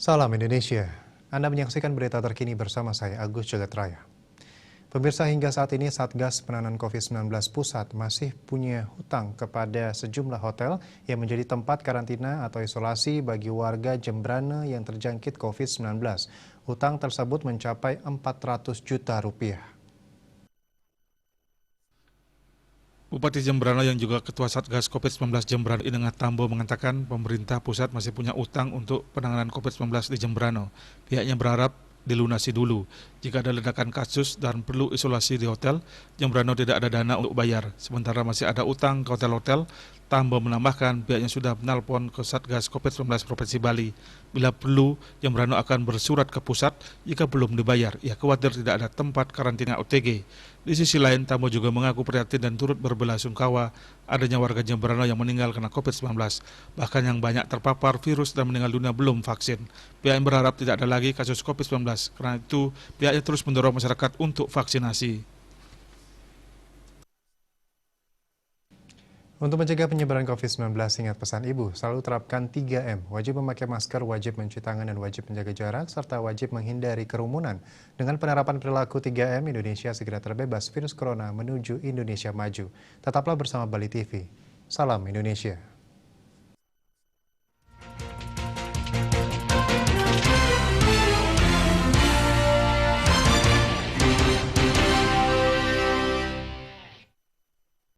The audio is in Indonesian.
Salam Indonesia. Anda menyaksikan berita terkini bersama saya Agus Jagatraya. Pemirsa, hingga saat ini Satgas Penanganan COVID-19 Pusat masih punya hutang kepada sejumlah hotel yang menjadi tempat karantina atau isolasi bagi warga Jembrana yang terjangkit COVID-19. Hutang tersebut mencapai 400 juta rupiah. Bupati Jembrana yang juga Ketua Satgas COVID-19 Jembrana Inengah Tambo mengatakan pemerintah pusat masih punya utang untuk penanganan COVID-19 di Jembrana. Pihaknya berharap dilunasi dulu. Jika ada ledakan kasus dan perlu isolasi di hotel, Jembrana tidak ada dana untuk bayar. Sementara masih ada utang ke hotel-hotel. Tambo menambahkan pihaknya sudah menelpon ke Satgas COVID-19 Provinsi Bali. Bila perlu, Jembrana akan bersurat ke pusat jika belum dibayar. Ia khawatir tidak ada tempat karantina OTG. Di sisi lain, Tambo juga mengaku prihatin dan turut berbelasungkawa adanya warga Jembrana yang meninggal karena COVID-19. Bahkan yang banyak terpapar virus dan meninggal dunia belum vaksin. Pihaknya berharap tidak ada lagi kasus COVID-19. Karena itu, pihaknya terus mendorong masyarakat untuk vaksinasi. Untuk mencegah penyebaran COVID-19, ingat pesan Ibu, selalu terapkan 3M, wajib memakai masker, wajib mencuci tangan, dan wajib menjaga jarak, serta wajib menghindari kerumunan. Dengan penerapan perilaku 3M, Indonesia segera terbebas virus corona menuju Indonesia maju. Tetaplah bersama Bali TV. Salam Indonesia.